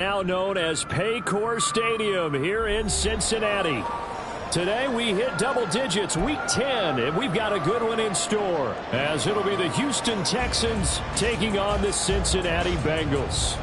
Now known as Paycor Stadium here in Cincinnati. Today we hit double digits, week 10, and we've got a good one in store, as it'll be the Houston Texans taking on the Cincinnati Bengals.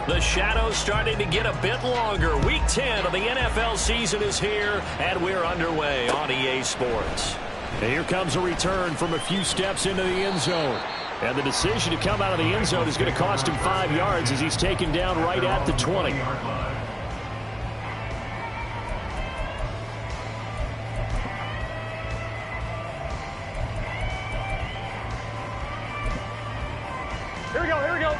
The shadow's starting to get a bit longer. Week 10 of the NFL season is here, and we're underway on EA Sports. And here comes a return from a few steps into the end zone. And the decision to come out of the end zone is going to cost him 5 yards as he's taken down right at the 20. Here we go, here we go.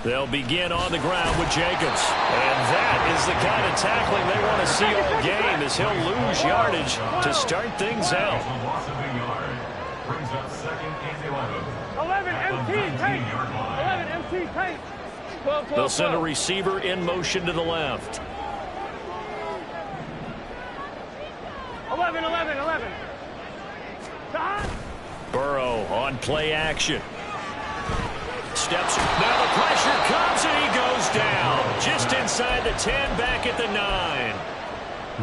They'll begin on the ground with Jacobs. And that is the kind of tackling they want to see all game, as he'll lose yardage to start things out. 11 MT tight. 11 MT tight. 12, They'll send a receiver in motion to the left. 11. Burrow on play action. Steps. Now the pressure comes and he goes down. Just inside the 10, back at the 9.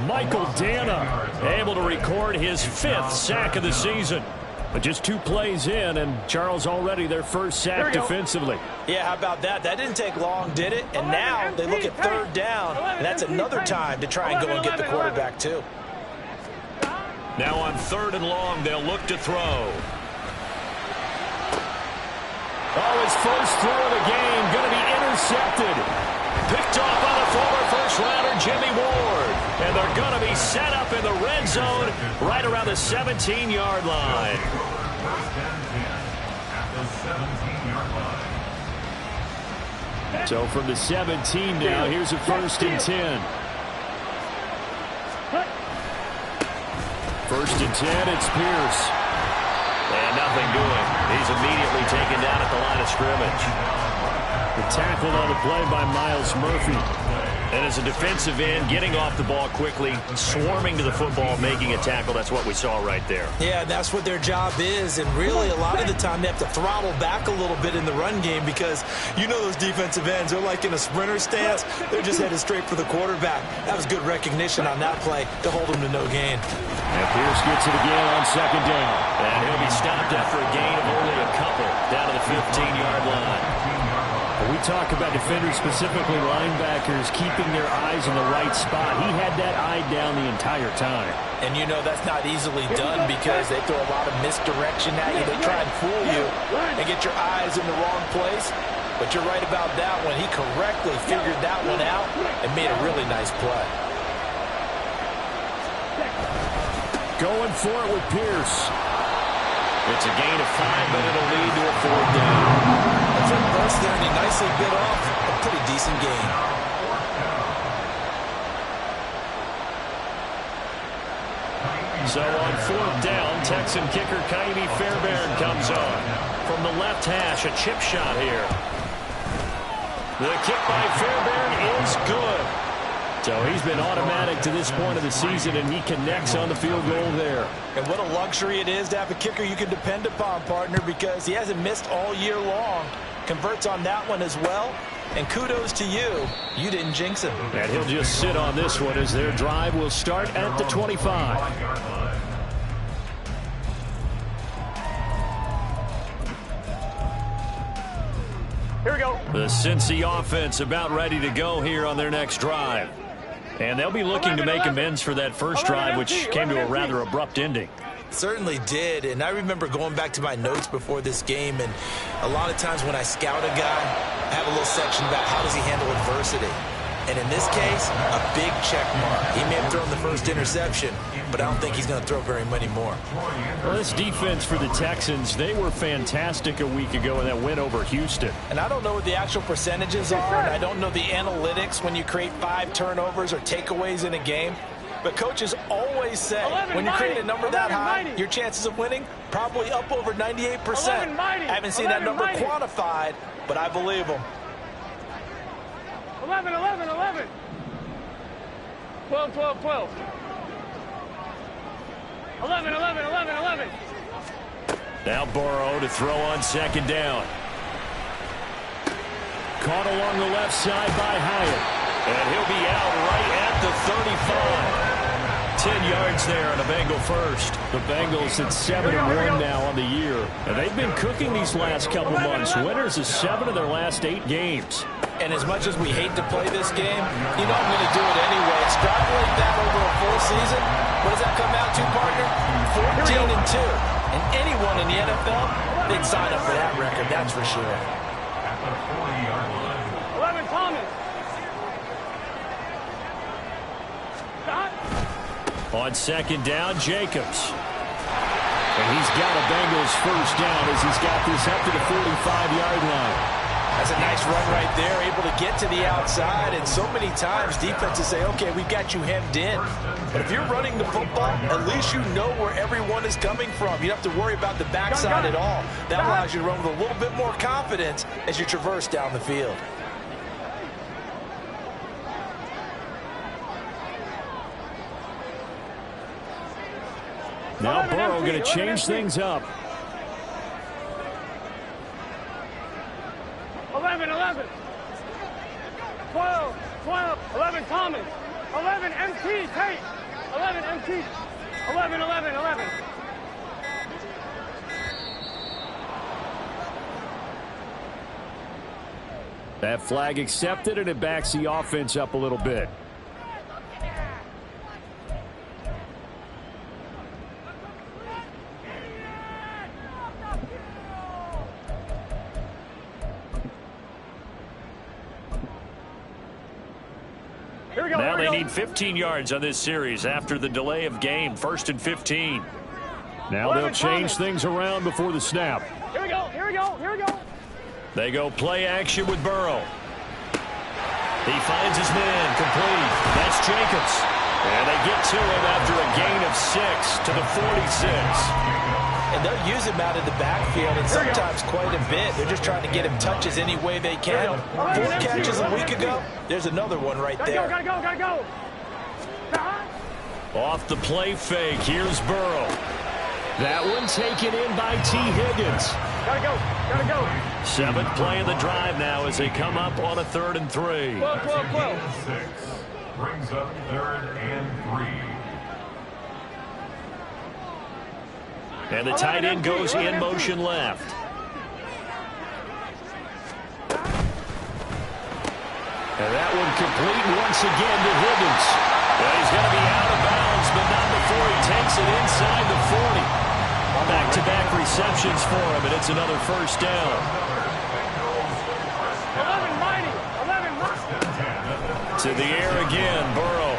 Michael Dana able to record his 5th sack of the season. But just 2 plays in, and Charles already their first sack defensively. Yeah, how about that? That didn't take long, did it? And now they look at 3rd down, and that's another time to try and go and get the quarterback too. Now on 3rd and long, they'll look to throw. Oh, his first throw of the game going to be intercepted. Picked off by the former first-rounder Jimmy Ward. And they're going to be set up in the red zone right around the 17-yard line. So from the 17 now, here's a 1st and 10. 1st and 10, it's Pierce. And nothing doing. He's immediately taken down at the line of scrimmage. The tackle on the play by Miles Murphy. And as a defensive end, getting off the ball quickly, swarming to the football, making a tackle. That's what we saw right there. Yeah, that's what their job is. And really, a lot of the time, they have to throttle back a little bit in the run game because you know those defensive ends, they're like in a sprinter stance. They're just headed straight for the quarterback. That was good recognition on that play to hold them to no gain. And Pierce gets it again on 2nd down. And he'll be stopped after a gain of only a couple down to the 15-yard line. We talk about defenders, specifically linebackers, keeping their eyes in the right spot. He had that eye down the entire time. And you know that's not easily done because they throw a lot of misdirection at you. They try and fool you and get your eyes in the wrong place. But you're right about that one. He correctly figured that one out and made a really nice play. Going for it with Pierce. It's a gain of 5, but it'll lead to a 4th down. A foot burst there, and he nicely bit off a pretty decent gain. So on 4th down, Texan kicker Kaimi Fairbairn comes on. From the left hash, a chip shot here. The kick by Fairbairn is good. So he's been automatic to this point of the season, and he connects on the field goal there. And what a luxury it is to have a kicker you can depend upon, partner, because he hasn't missed all year long. Converts on that one as well. And kudos to you. You didn't jinx him. And he'll just sit on this one as their drive will start at the 25. Here we go. The Cincy offense about ready to go here on their next drive. And they'll be looking to make amends for that first drive, which came to a rather abrupt ending. Certainly did, and I remember going back to my notes before this game, and a lot of times when I scout a guy, I have a little section about how does he handle adversity. And in this case, a big check mark. He may have thrown the first interception, but I don't think he's going to throw very many more. Well, this defense for the Texans, they were fantastic a week ago in that win over Houston. And I don't know what the actual percentages are, and I don't know the analytics when you create 5 turnovers or takeaways in a game. But coaches always say, when you create a number that high, your chances of winning probably up over 98%. I haven't seen that number quantified, but I believe them. 11, 11, 11. 12, 12, 12. 11, 11, 11, 11. Now Burrow to throw on second down. Caught along the left side by Hyatt. And he'll be out right at the 35. 10 yards there on a Bengal first. The Bengals at 7-1 now on the year. And they've been cooking these last couple months. Winners of 7 of their last 8 games. And as much as we hate to play this game, you know I'm going to do it anyway. Extrapolate that over a full season. What does that come out to, partner? 14-2. And anyone in the NFL, they'd sign up for that record, that's for sure. At the 40-yard line. 11, Thomas. Stop. On second down, Jacobs. And he's got a Bengals first down as he's got this up to the 45-yard line. That's a nice run right there, able to get to the outside. And so many times defenses say, okay, we've got you hemmed in. But if you're running the football, at least you know where everyone is coming from. You don't have to worry about the backside at all. That allows you to run with a little bit more confidence as you traverse down the field. Now Burrow going to change things up. 11, 11. 12, 12. 11, Thomas. 11, MT, Tate. 11, MT. 11, 11, 11. That flag accepted, and it backs the offense up a little bit. Now they need 15 yards on this series after the delay of game. 1st and 15. Now they'll change things around before the snap. Here we go, here we go, here we go. They go play action with Burrow. He finds his man complete. That's Jacobs. And they get to him after a gain of 6 to the 46. And they'll use him out of the backfield, and sometimes quite a bit. They're just trying to get him touches any way they can. 4 catches a week ago. There's another one right there. Gotta go, gotta go, gotta go. Off the play fake, here's Burrow. That one taken in by T. Higgins. Gotta go, gotta go. 7th play of the drive now as they come up on a 3rd and 3. 12, 12, 12. Brings up 3rd and 3. And the tight end goes in motion left. And that one complete once again to Higgins. Well, he's going to be out of bounds, but not before he takes it inside the 40. Back-to-back receptions for him, and it's another first down. 11 mighty, 11 mighty. To the air again, Burrow.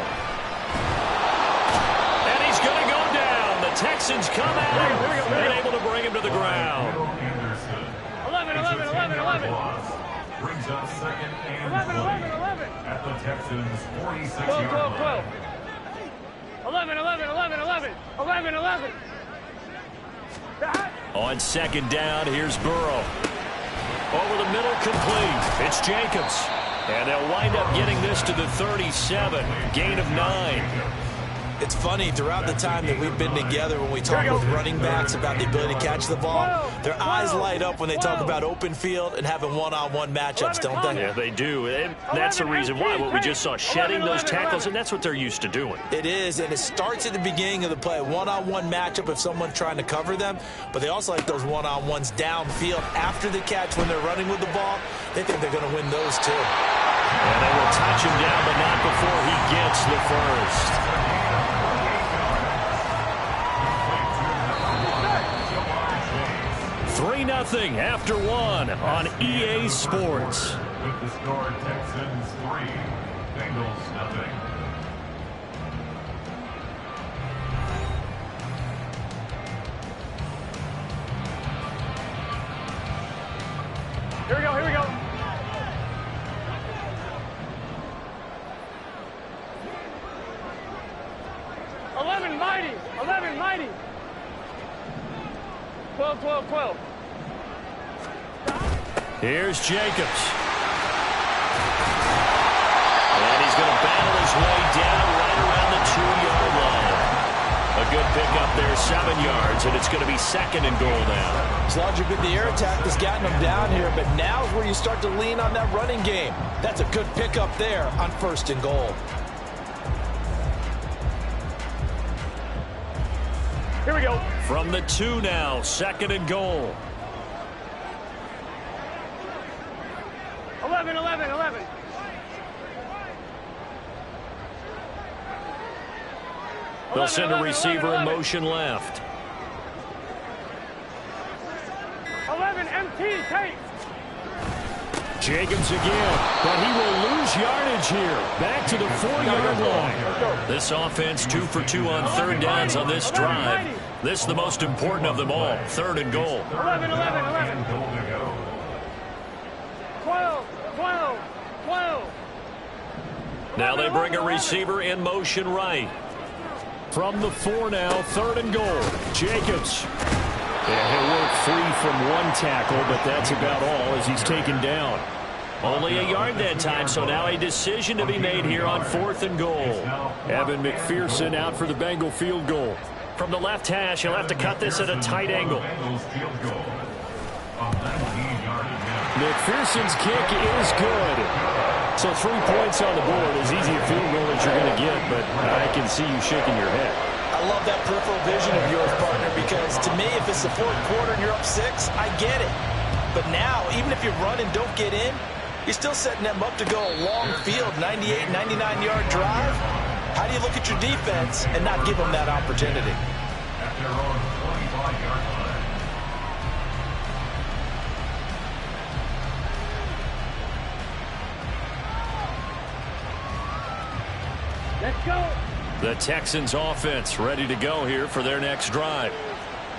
And he's going to go down. The Texans come out and able to bring him to the ground. 11, 11, 11, 11. Brings up 2nd and 11, 11, 11. at the Texans' 46-yard 12, 12, 12. line. 11, 11, 11, 11. 11, 11. On second down, here's Burrow. Over the middle, complete. It's Jacobs. And they'll wind up getting this to the 37. Gain of 9. It's funny, throughout the time that we've been together, when we talk with running backs about the ability to catch the ball, their eyes light up when they talk about open field and having one-on-one matchups, don't they? Yeah, they do. And that's the reason why, what we just saw, shedding those tackles, and that's what they're used to doing. It is, and it starts at the beginning of the play, one-on-one matchup if someone's trying to cover them, but they also like those one-on-ones downfield after the catch when they're running with the ball. They think they're going to win those too. And they will touch him down, but not before he gets the first. 3-0 after 1 on EA Sports. With the score, Texans 3, Bengals 0. ready. 12, 12, 12. Here's Jacobs. And he's going to battle his way down right around the 2-yard line. A good pickup there, 7 yards, and it's going to be 2nd and goal now. As long as you've been the air attack that's gotten them down here, but now's where you start to lean on that running game. That's a good pickup there on 1st and goal. Here we go. From the 2 now, 2nd and goal. 11, 11, 11. They'll send a 11, receiver 11, in motion left. 11, MT, tape. Jacobs again, but he will lose yardage here. Back to the 4-yard line. This offense 2 for 2 on 3rd downs on this drive. This is the most important of them all, 3rd and goal. 11, 11, 11. 12, 12, 12. Now they bring a receiver in motion right. From the 4 now, 3rd and goal. Jacobs. Yeah, he'll work free from one tackle, but that's about all as he's taken down. Only a yard that time, so now a decision to be made here on 4th and goal. Evan McPherson out for the Bengal field goal. From the left hash, he'll have to cut this at a tight angle. McPherson's kick is good. So 3 points on the board, as easy a field goal as you're going to get, but I can see you shaking your head. I love that peripheral vision of yours, partner, because to me, if it's the 4th quarter and you're up 6, I get it. But now, even if you run and don't get in, you're still setting them up to go a long field, 98, 99-yard drive. How do you look at your defense and not give them that opportunity? At their own 25-yard line. Let's go. The Texans offense ready to go here for their next drive.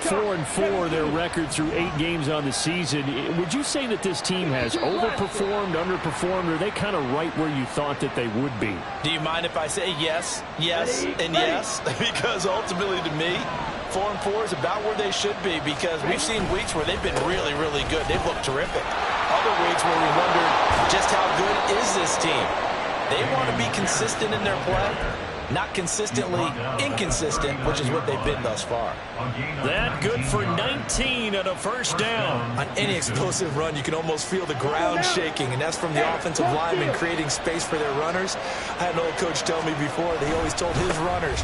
4-4 their record through 8 games on the season. Would you say that this team has overperformed, underperformed, or are they kind of right where you thought that they would be? Do you mind if I say yes, yes, and yes? Because ultimately to me, 4-4 is about where they should be, because we've seen weeks where they've been really, really good. They've looked terrific. Other weeks where we wondered just how good is this team. They want to be consistent in their play. Not consistently inconsistent, which is what they've been thus far. That good for 19 and a 1st down. On any explosive run, you can almost feel the ground shaking, and that's from the offensive linemen creating space for their runners. I had an old coach tell me before that he always told his runners,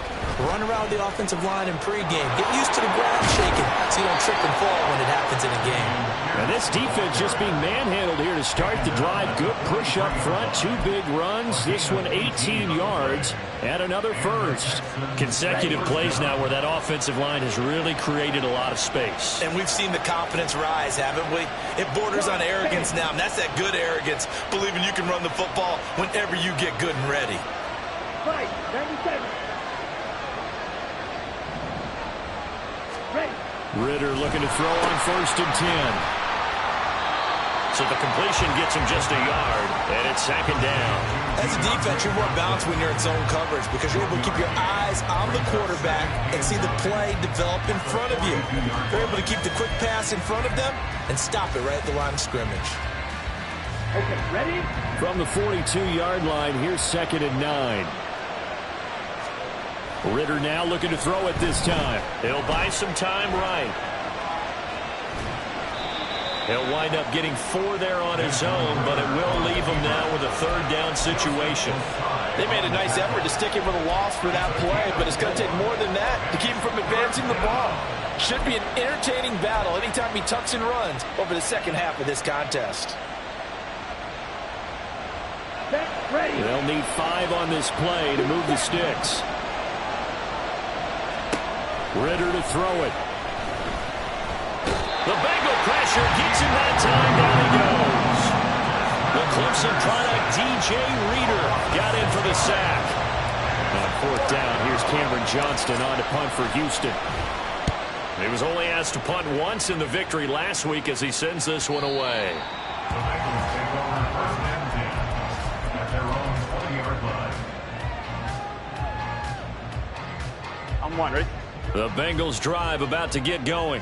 run around the offensive line in pregame. Get used to the ground shaking so you don't trip and fall when it happens in a game. And this defense just being manhandled here to start the drive. Good push up front, 2 big runs. This one 18 yards and another 1st. Consecutive plays now where that offensive line has really created a lot of space. And we've seen the confidence rise, haven't we? It borders on arrogance now, and that's that good arrogance, believing you can run the football whenever you get good and ready. Right, 97. Ready. Ritter looking to throw on 1st and 10. So the completion gets him just a yard, and it's 2nd down. As a defense, you're more balanced when you're in zone coverage because you're able to keep your eyes on the quarterback and see the play develop in front of you. You're able to keep the quick pass in front of them and stop it right at the line of scrimmage. Okay, ready? From the 42-yard line, here's 2nd and 9. Ritter now looking to throw it this time. He'll buy some time right. He'll wind up getting 4 there on his own, but it will leave him now with a 3rd down situation. They made a nice effort to stick him with a loss for that play, but it's going to take more than that to keep him from advancing the ball. Should be an entertaining battle anytime he tucks and runs over the second half of this contest. Ready. They'll need 5 on this play to move the sticks. Ritter to throw it. The Bengal pressure gets him that time. Down he goes. The Clemson product, DJ Reader, got in for the sack. On 4th down, here's Cameron Johnston on to punt for Houston. He was only asked to punt once in the victory last week as he sends this one away. The Bengals take over 1st and 10 at their own 20-yard line. I'm one, ready? The Bengals drive about to get going.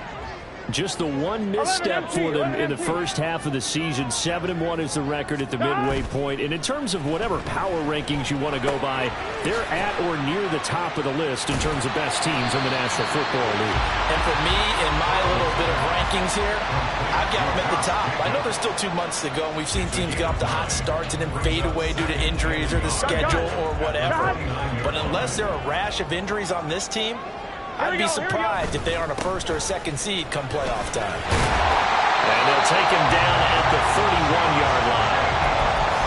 Just the one misstep for them in the first half of the season. 7-1 is the record at the midway point. And in terms of whatever power rankings you want to go by, they're at or near the top of the list in terms of best teams in the National Football League. And for me, in my little bit of rankings here, I've got them at the top. I know there's still 2 months to go, and we've seen teams get off to hot starts and then fade away due to injuries or the schedule or whatever. But unless there are a rash of injuries on this team, I'd be surprised if they aren't a first or a second seed come playoff time. And they'll take him down at the 31-yard line.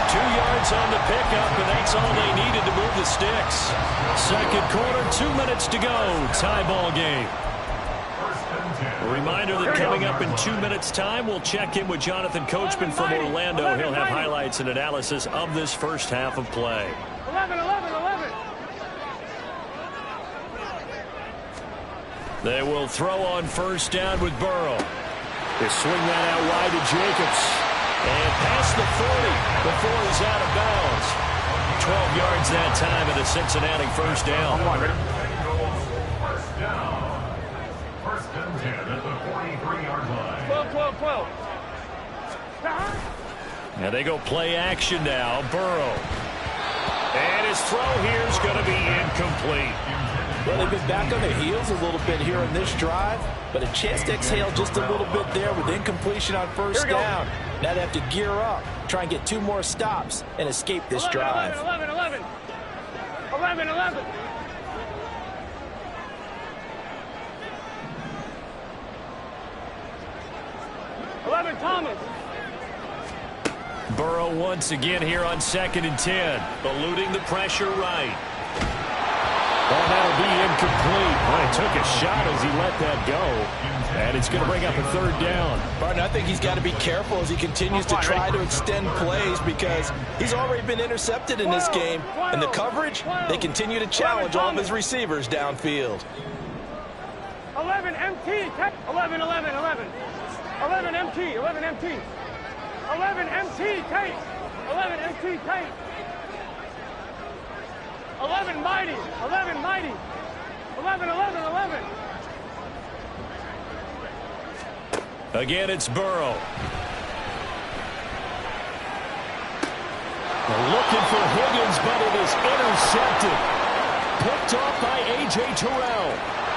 2 yards on the pickup, and that's all they needed to move the sticks. Second quarter, 2 minutes to go. Tie ball game. A reminder that coming up in 2 minutes' time, we'll check in with Jonathan Coachman from Orlando. He'll have highlights and analysis of this first half of play. 11. They will throw on first down with Burrow. They swing that out wide to Jacobs. And past the 40 before he's out of bounds. 12 yards that time at a Cincinnati first down. First down. First and 10 at the 43-yard line. 12. And they go play action now. Burrow. And his throw here is going to be incomplete. Well, they've been back on their heels a little bit here in this drive, but a chance to exhale just a little bit there with incompletion on first down. Now they have to gear up, try and get 2 more stops and escape this drive. 11. 11, Thomas. Burrow once again here on 2nd and 10. Eluding the pressure right. Oh, that'll be incomplete. Well, he took a shot as he let that go. And it's going to bring up a 3rd down. Barton, I think he's got to be careful as he continues to try to extend plays because he's already been intercepted in this game. And the coverage, they continue to challenge all of his receivers downfield. 11 MT. 11. 11 MT. 11 MT. 11 MT. Tape. 11 MT. Tape. 11 mighty. 11. Again, it's Burrow. They're looking for Higgins, but it is intercepted. Picked off by A.J. Terrell.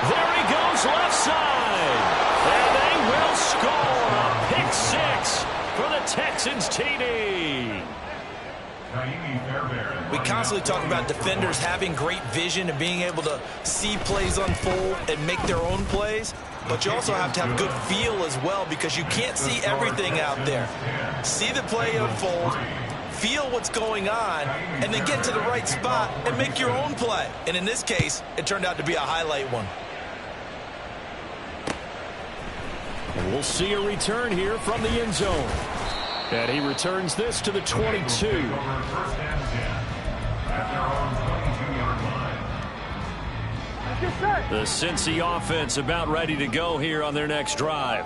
There he goes left side. And they will score a pick 6 for the Texans TD. We constantly talk about defenders having great vision and being able to see plays unfold and make their own plays, but you also have to have good feel as well because you can't see everything out there. See the play unfold, feel what's going on, and then get to the right spot and make your own play. And in this case, it turned out to be a highlight one. And we'll see a return here from the end zone. And he returns this to the 22. The Cincy offense about ready to go here on their next drive.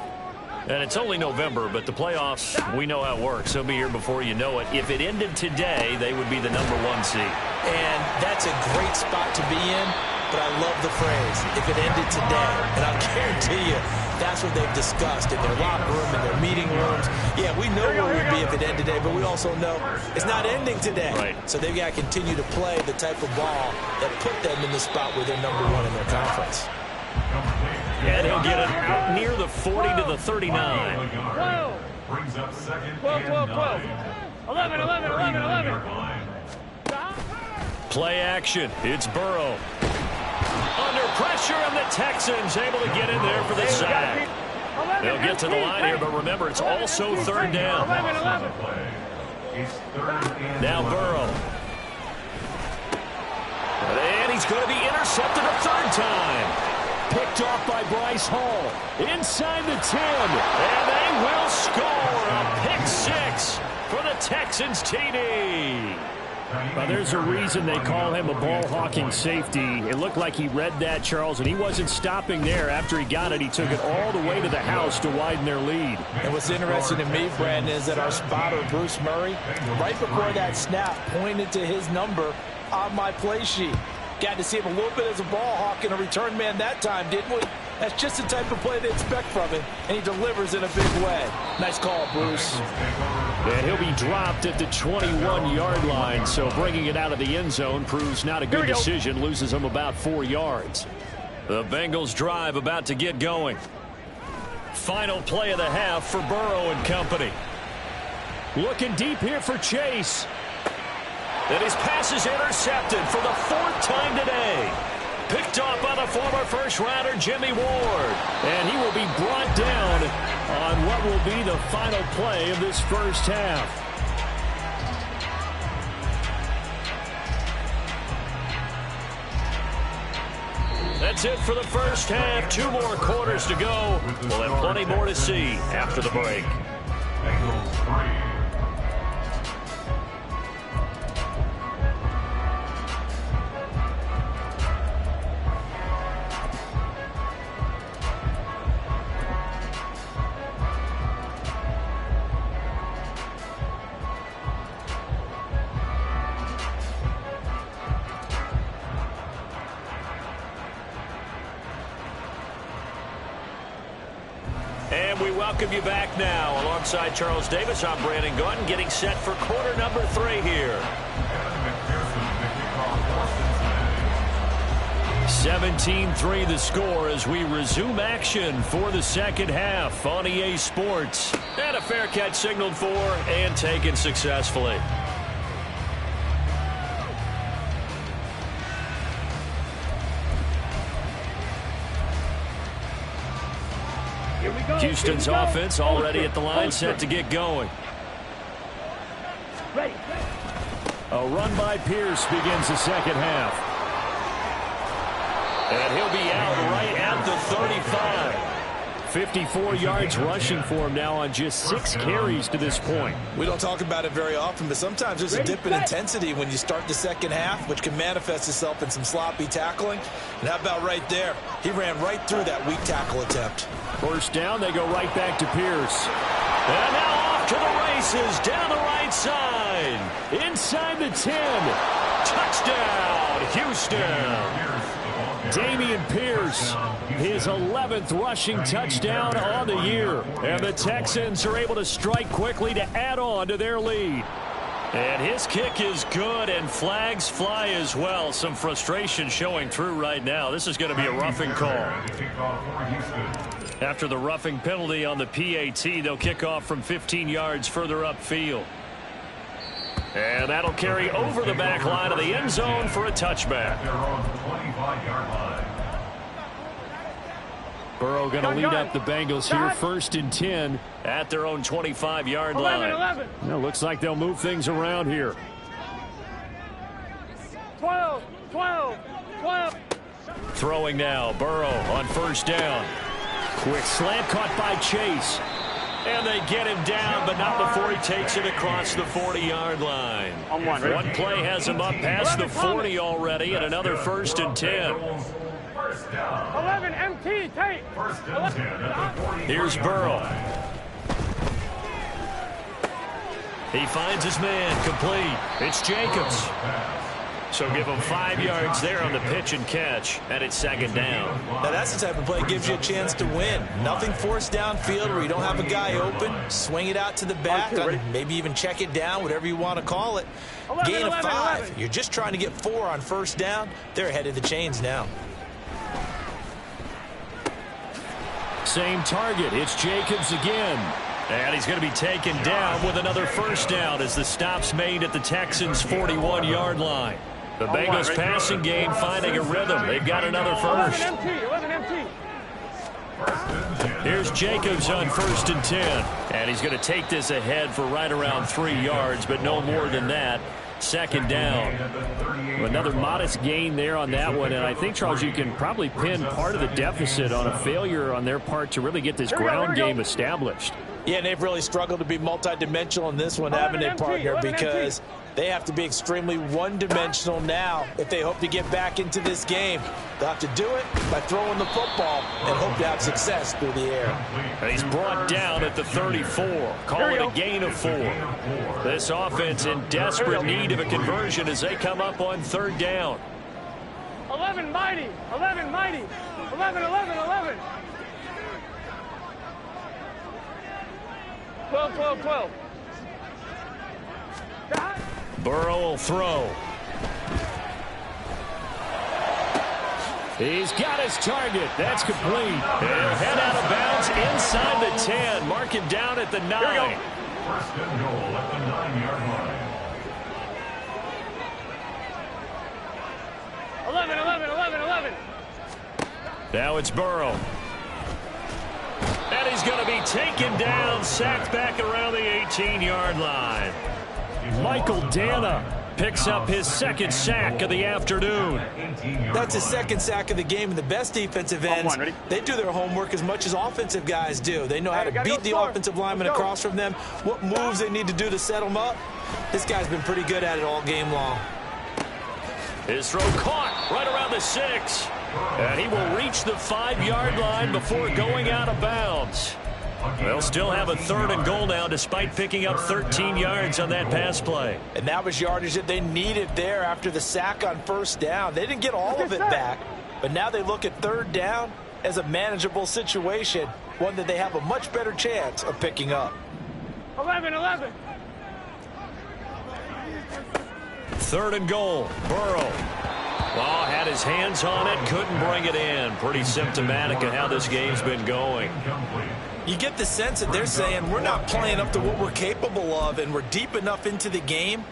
And it's only November, but the playoffs, we know how it works. They'll be here before you know it. If it ended today, they would be the #1 seed. And that's a great spot to be in, but I love the phrase, if it ended today. And I'll guarantee you, that's what they've discussed in their locker room, in their meeting rooms. Yeah, we know where we'd be if it ended today, but we also know it's not ending today. Right. So they've got to continue to play the type of ball that put them in the spot where they're #1 in their conference. And he'll get it out near the 40 to the 39. 12. Brings up 2nd 12. 11. Play action. It's Burrow. Under pressure, and the Texans able to get in there for the sack. They'll get to the line here, but remember, it's also 3rd down. 11. Now Burrow. And he's going to be intercepted a 3rd time. Picked off by Bryce Hall. Inside the 10. And they will score a pick 6 for the Texans TD. Well, there's a reason they call him a ball-hawking safety. It looked like he read that, Charles, and he wasn't stopping there. After he got it, he took it all the way to the house to widen their lead. And what's interesting to me, Brandon, is that our spotter, Bruce Murray, right before that snap, pointed to his number on my play sheet. Got to see him a little bit as a ball hawk and a return man that time, didn't we? That's just the type of play they expect from him, and he delivers in a big way. Nice call, Bruce. And he'll be dropped at the 21-yard line, so bringing it out of the end zone proves not a good decision, loses him about 4 yards. The Bengals drive about to get going. Final play of the half for Burrow and company. Looking deep here for Chase. And his pass is intercepted for the 4th time today. Picked off by the former first-rounder Jimmy Ward. And he will be brought down on what will be the final play of this first half. That's it for the first half. 2 more quarters to go. We'll have plenty more to see after the break. Bengals 3. And we welcome you back now. Alongside Charles Davis, I'm Brandon Gordon, getting set for quarter number 3 here. 17-3 the score as we resume action for the second half on EA Sports. And a fair catch signaled for and taken successfully. Houston's offense already at the line, set to get going. A run by Pierce begins the second half. And he'll be out right at the 35. 54 yards rushing for him now on just 6 carries to this point. We don't talk about it very often, but sometimes there's a dip in intensity when you start the second half, which can manifest itself in some sloppy tackling. And how about right there? He ran right through that weak tackle attempt. First down, they go right back to Pierce. And now off to the races, down the right side. Inside the 10. Touchdown, Houston. Dameon Pierce, his 11th rushing touchdown on the year. And the Texans are able to strike quickly to add on to their lead. And his kick is good, and flags fly as well. Some frustration showing through right now. This is going to be a roughing call. After the roughing penalty on the PAT, they'll kick off from 15 yards further upfield. And that'll carry over the back line of the end zone for a touchback. Burrow going to lead up the Bengals here, 1st and 10 at their own 25-yard line. 11. Well, looks like they'll move things around here. 12. Throwing now, Burrow on first down. Quick slant caught by Chase. And they get him down, but not before he takes it across the 40-yard line. One play has him up past the 40 already, and another 1st and 10. 11 MT, Tate. Here's Burrow. He finds his man, complete. It's Jacobs. So give him 5 yards there on the pitch and catch, and it's 2nd down. Now that's the type of play that gives you a chance to win. Nothing forced downfield where you don't have a guy open. Swing it out to the back, maybe even check it down, whatever you want to call it. Gain of 5. You're just trying to get 4 on first down. They're ahead of the chains now. Same target. It's Jacobs again. And he's going to be taken down with another 1st down as the stop's made at the Texans' 41-yard line. The Bengals passing game finding a rhythm. They've got another 1st. 11 MT. Here's Jacobs on 1st and 10. And he's going to take this ahead for right around 3 yards, but no more than that. 2nd down. Another modest gain there on that one, and I think, Charles, you can probably pin part of the deficit on a failure on their part to really get this ground game established. Yeah, and they've really struggled to be multidimensional in this one, haven't they, partner? Because they have to be extremely one-dimensional now if they hope to get back into this game. They'll have to do it by throwing the football and hope to have success through the air. And he's brought down at the 34. Call it a gain of 4. This offense in desperate need of a conversion as they come up on 3rd down. 11 mighty. 11 mighty. 11, 11, 11. 12, 12, 12. Burrow will throw. He's got his target. That's complete. He'll head out of bounds inside the 10. Mark him down at the 9. First and goal at the 9-yard line. 11, 11, 11, 11. Now it's Burrow. And he's going to be taken down, sacked back around the 18-yard line. Michael Dana picks up his second sack of the afternoon. That's his second sack of the game, and the best defensive ends, they do their homework as much as offensive guys do. They know how to beat the offensive lineman across from them, what moves they need to do to set them up. This guy's been pretty good at it all game long. His throw caught right around the 6. And he will reach the 5-yard line before going out of bounds. They'll still have a 3rd and goal now despite picking up 13 yards on that pass play. And that was yardage that they needed there after the sack on first down. They didn't get all of it back, but now they look at 3rd down as a manageable situation, one that they have a much better chance of picking up. 11, 11. 3rd and goal. Burrow. Well, had his hands on it, couldn't bring it in. Pretty symptomatic of how this game's been going. You get the sense that they're saying we're not playing up to what we're capable of, and we're deep enough into the game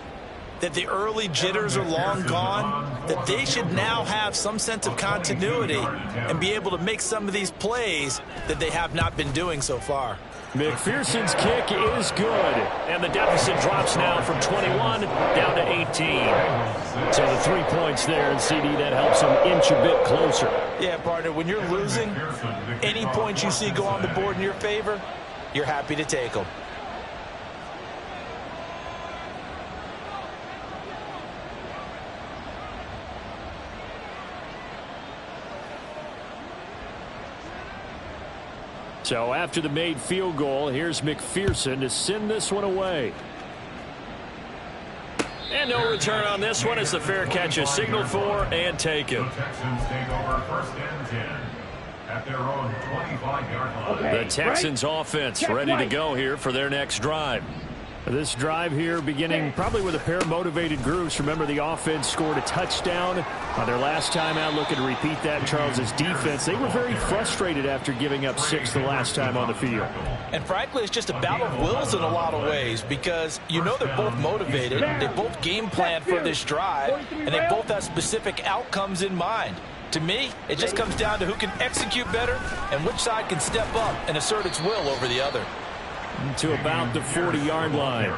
that the early jitters are long gone, that they should now have some sense of continuity and be able to make some of these plays that they have not been doing so far. McPherson's kick is good, and the deficit drops now from 21 down to 18. So the 3 points there, and CD, that helps them inch a bit closer. Yeah, partner, when you're losing, any points you see go on the board in your favor, you're happy to take them. So after the made field goal, here's McPherson to send this one away. And no return on this one as the fair catch is signaled for and taken. The Texans take over 1st and 10 at their own 25-yard line. The Texans offense ready to go here for their next drive. This drive here beginning probably with a pair of motivated groups. Remember, the offense scored a touchdown on their last time out. Looking to repeat that. Charles's defense, they were very frustrated after giving up 6 the last time on the field. And frankly, it's just a battle of wills in a lot of ways, because you know they're both motivated. They both game plan for this drive, and they both have specific outcomes in mind. To me, it just comes down to who can execute better and which side can step up and assert its will over the other. To about the 40-yard line.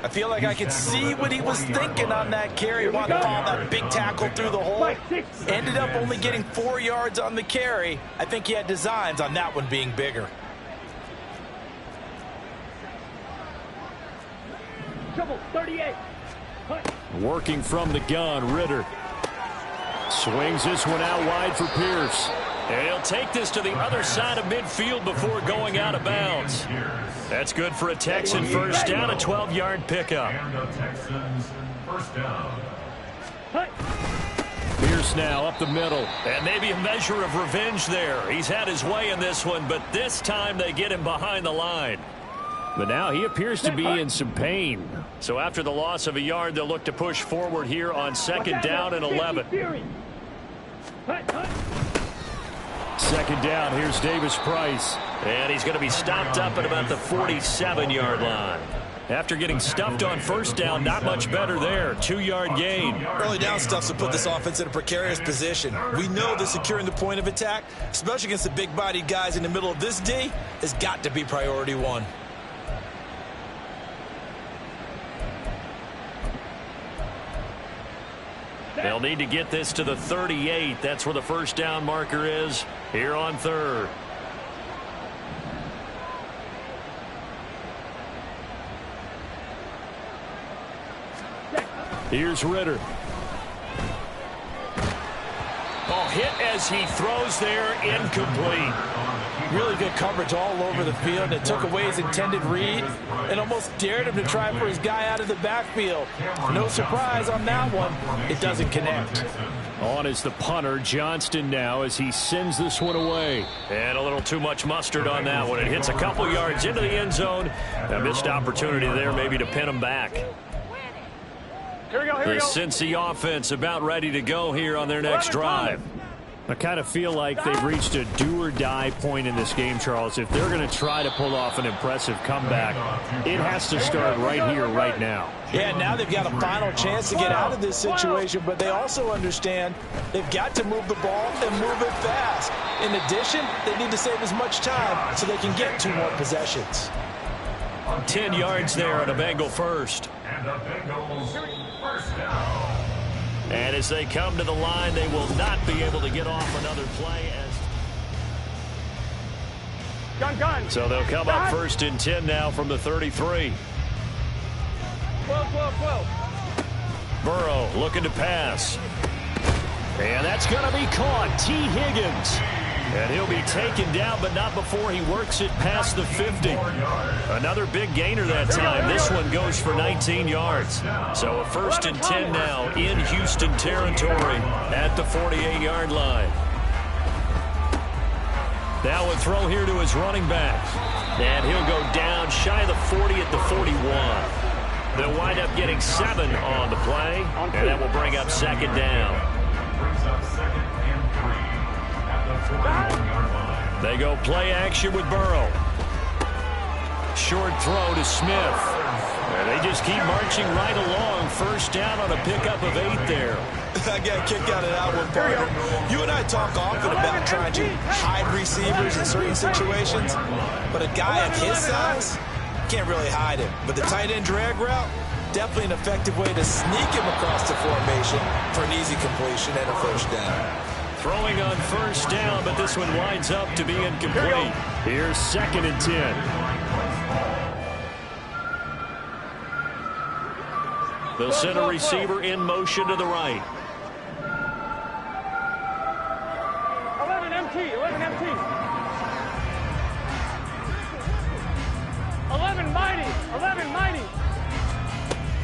I feel like I can see what he was thinking on that carry. Wanted to follow that big tackle through the hole. Ended up only getting 4 yards on the carry. I think he had designs on that one being bigger. Trouble, 38. Working from the gun, Ritter. Swings this one out wide for Pierce. And he'll take this to the other side of midfield before going out of bounds. That's good for a Texan first down, a 12-yard pickup. And the Texans first down. Pierce now up the middle. And maybe a measure of revenge there. He's had his way in this one, but this time they get him behind the line. But now he appears to be in some pain. So after the loss of a yard, they'll look to push forward here on 2nd down and 11. 2nd down, here's Davis Price. And he's going to be stopped up at about the 47-yard line. After getting stuffed on first down, not much better there. 2-yard gain. Early down stuff to put this offense in a precarious position. We know that securing the point of attack, especially against the big-bodied guys in the middle of this D, has got to be priority one. They'll need to get this to the 38. That's where the first down marker is here on 3rd. Here's Ritter. Oh, hit as he throws there, incomplete. Really good coverage all over the field. It took away his intended read and almost dared him to try for his guy out of the backfield. No surprise on that one. It doesn't connect. On is the punter, Johnston, now as he sends this one away. And a little too much mustard on that one. It hits a couple yards into the end zone. A missed opportunity there maybe to pin him back. Here we go, here we The go. Cincy offense about ready to go here on their next drive. I kind of feel like they've reached a do-or-die point in this game, Charles. If they're going to try to pull off an impressive comeback, it has to start right here, right now. Yeah, now they've got a final chance to get out of this situation, but they also understand they've got to move the ball and move it fast. In addition, they need to save as much time so they can get 2 more possessions. 10 yards there on a Bengal first. And the Bengals first down. And as they come to the line, they will not be able to get off another play. Gun. So they'll come up 1st and 10 now from the 33. 12. Burrow looking to pass. And that's going to be caught. T. Higgins. And he'll be taken down, but not before he works it past the 50. Another big gainer that time. This one goes for 19 yards. So a 1st and 10 now in Houston territory at the 48-yard line. Now a throw here to his running back. And he'll go down shy of the 40 at the 41. They'll wind up getting 7 on the play, and that will bring up 2nd down. Brings up 2nd and 3 at the 41-yard line. They go play action with Burrow. Short throw to Smith. And they just keep marching right along. 1st down on a pickup of 8 there. I got a kick out of that one, partner. You and I talk often about trying to hide receivers in certain situations, but a guy of his size can't really hide him. But the tight end drag route, definitely an effective way to sneak him across the formation for an easy completion and a 1st down. Throwing on 1st down, but this one winds up to be incomplete. Here's 2nd and 10. They'll send a receiver in motion to the right. 11 MT. 11 mighty.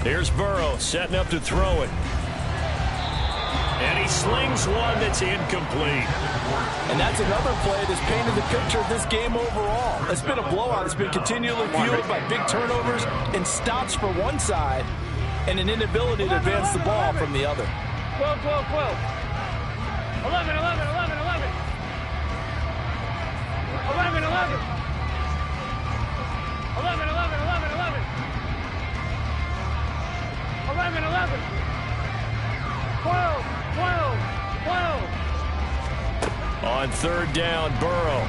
Here's Burrow setting up to throw it. And he slings one that's incomplete. And that's another play that's painted the picture of this game overall. It's been a blowout. It's been continually fueled by big turnovers and stops for one side and an inability to advance the ball from the other. 12. 11. 12. On 3rd down, Burrow.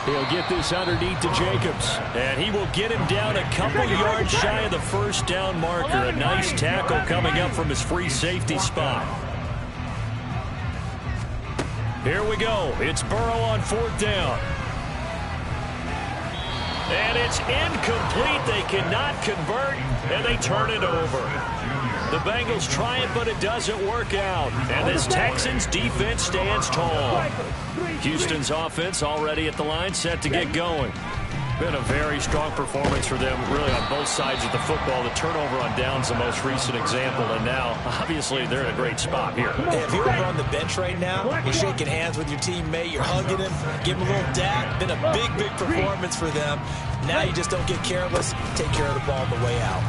He'll get this underneath to Jacobs. And he will get him down a couple yards shy of the 1st down marker. A nice tackle coming up from his free safety spot. Here we go. It's Burrow on 4th down. And it's incomplete. They cannot convert, and they turn it over. The Bengals try it, but it doesn't work out. And this Texans defense stands tall. Houston's offense already at the line, set to get going. Been a very strong performance for them, really, on both sides of the football. The turnover on downs the most recent example, and now, obviously, they're in a great spot here. Hey, if you're over on the bench right now, you're shaking hands with your teammate, you're hugging him, give him a little dap. Been a big performance for them. Now you just don't get careless, take care of the ball on the way out.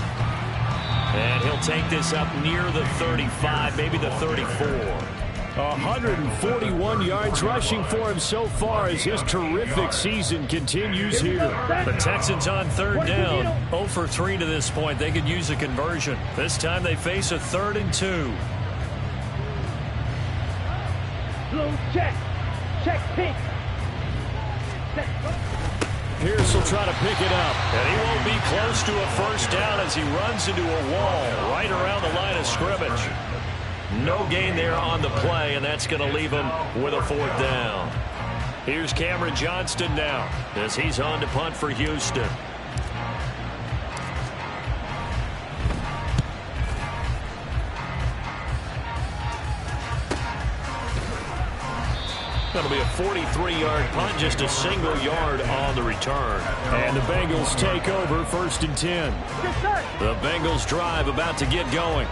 And he'll take this up near the 35, maybe the 34. 141 yards rushing for him so far as his terrific season continues here. The Texans on 3rd down. 0 for 3 to this point. They could use a conversion. This time they face a 3rd and 2. Blue check. Pink. Pierce will try to pick it up. And he won't be close to a 1st down as he runs into a wall right around the line of scrimmage. No gain there on the play, and that's going to leave him with a 4th down. Here's Cameron Johnston now as he's on to punt for Houston. That'll be a 43-yard punt, just a single yard on the return. And the Bengals take over 1st and 10. The Bengals drive about to get going.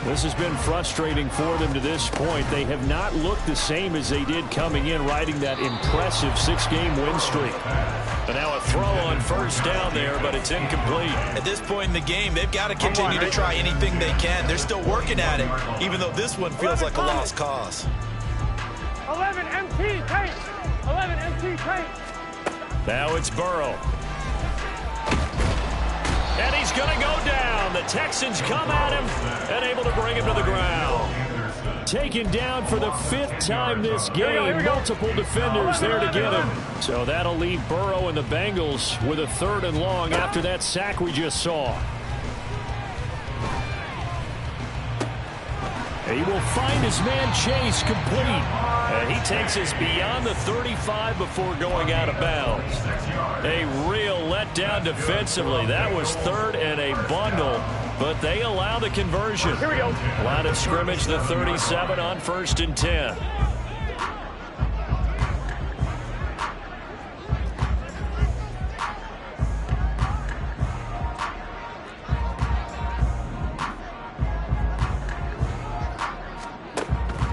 This has been frustrating for them to this point. They have not looked the same as they did coming in, riding that impressive 6-game win streak. And now a throw on first down there, but it's incomplete. At this point in the game, they've got to continue to try anything they can. They're still working at it, even though this one feels like a lost cause. 11 MT tight. 11 MT tight. Now it's Burrow. And he's going to go down. The Texans come at him and able to bring him to the ground. Taken down for the 5th time this game. Multiple defenders there to get him. So that'll leave Burrow and the Bengals with a 3rd and long after that sack we just saw. He will find his man Chase complete. And he takes us beyond the 35 before going out of bounds. A real letdown defensively. That was 3rd and a bundle, but they allow the conversion. Here we go. Line of scrimmage, the 37 on 1st and 10.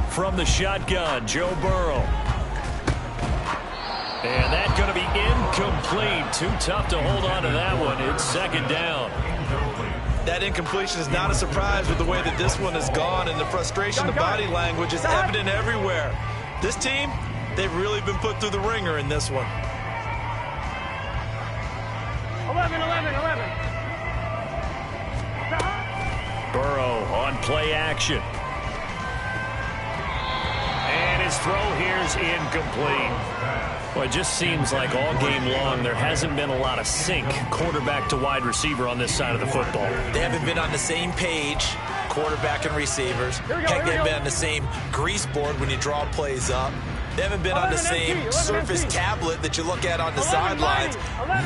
From the shotgun, Joe Burrow. And that's going to be incomplete. Too tough to hold on to that one. It's 2nd down. That incompletion is not a surprise with the way that this one has gone, and the frustration, the body language is evident everywhere. This team, they've really been put through the ringer in this one. 11, 11, 11. Burrow on play action. And his throw here is incomplete. Well, it just seems like all game long there hasn't been a lot of sync quarterback to wide receiver on this side of the football. They haven't been on the same page, quarterback and receivers. Heck, they've been on the same grease board when you draw plays up. They haven't been on the same Surface tablet that you look at on the sidelines.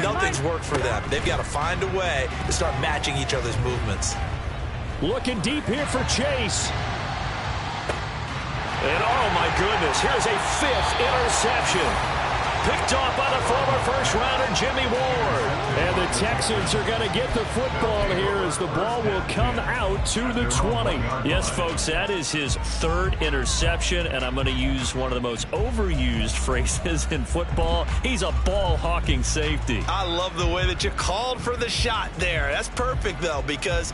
Nothing's worked for them. They've got to find a way to start matching each other's movements. Looking deep here for Chase. And oh my goodness, here's a 5th interception. Picked off by the former first-rounder Jimmy Ward. And the Texans are going to get the football here as the ball will come out to the 20. Yes, folks, that is his 3rd interception, and I'm going to use one of the most overused phrases in football. He's a ball-hawking safety. I love the way that you called for the shot there. That's perfect, though, because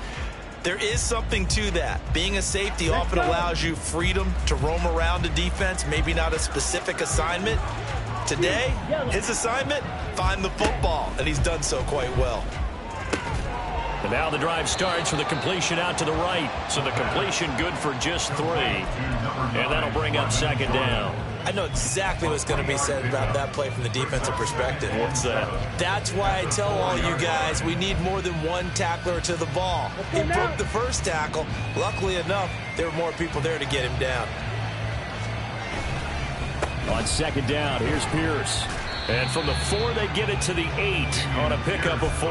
there is something to that. Being a safety often allows you freedom to roam around a defense, maybe not a specific assignment. Today, his assignment, find the football, and he's done so quite well. And now the drive starts with a completion out to the right. So the completion good for just 3. And that'll bring up 2nd down. I know exactly what's going to be said about that play from the defensive perspective. What's that? That's why I tell all you guys we need more than one tackler to the ball. He broke the first tackle. Luckily enough, there were more people there to get him down. On 2nd down, here's Pierce. And from the 4, they get it to the 8 on a pickup of 4.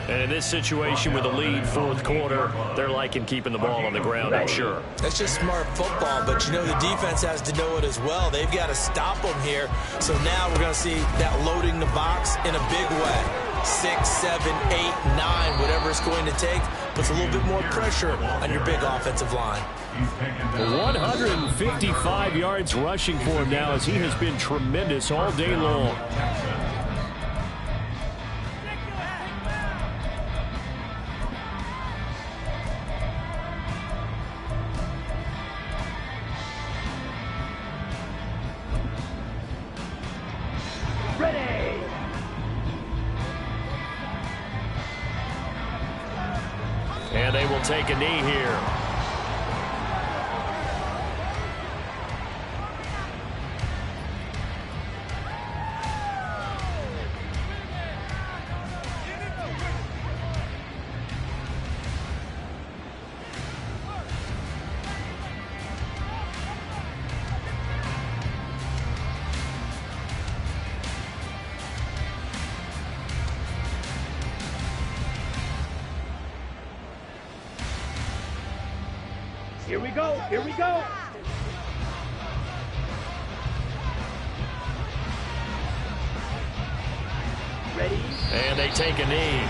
And in this situation with a lead 4th quarter, they're liking keeping the ball on the ground, I'm sure. That's just smart football, but you know the defense has to know it as well. They've got to stop them here. So now we're going to see that loading the box in a big way. 6, 7, 8, 9, whatever it's going to take, puts a little bit more pressure on your big offensive line. 155 yards rushing for him now as he has been tremendous all day long. And they will take a knee here. Here we go. Here we go. Ready? And they take a knee.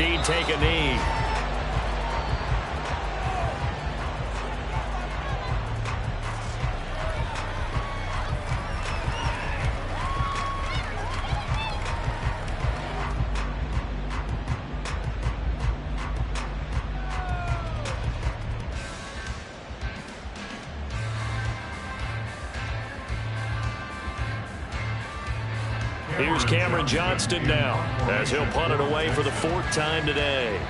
indeed take a knee. Here's Cameron Johnston now, as he'll punt it away for the 4th time today.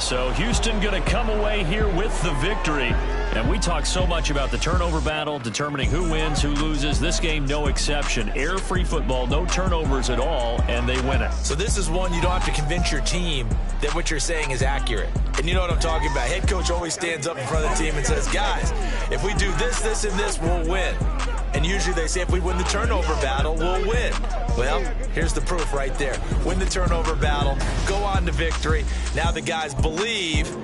So Houston going to come away here with the victory. And we talk so much about the turnover battle, determining who wins, who loses. This game, no exception. Error-free football, no turnovers at all, and they win it. So this is one you don't have to convince your team that what you're saying is accurate. And you know what I'm talking about. Head coach always stands up in front of the team and says, guys, if we do this, this, and this, we'll win. And usually they say if we win the turnover battle, we'll win. Well, here's the proof right there. Win the turnover battle, go on to victory. Now the guys believe